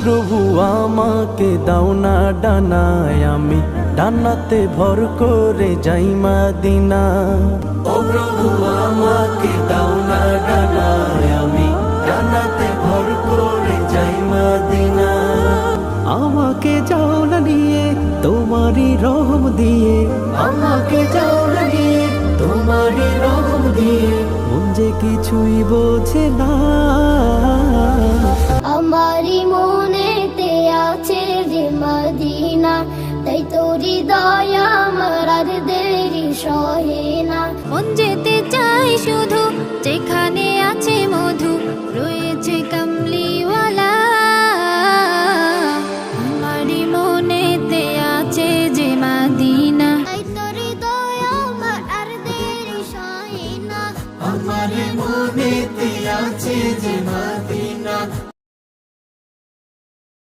প্রভু আমাকে দাও না ডানায়, আমি ডানাতে ভর করে যাই মদিনা। ও প্রভু আমাকে দাও না ডানায়, আমি ডানাতে ভর করে যাই মদিনা। আমাকে যাও না নিয়ে তোমারই রহম দিয়ে, আমাকে যাও না নিয়ে তোমারই রহম দিয়ে, মন যে কিছুই বোঝে না। আমারি মনেতে আছে যে মদিনা, তাই তোরি দয়া আমার আর দেরি সহে না। মন যেতে চাই শুধু যেখানে আছে মধু।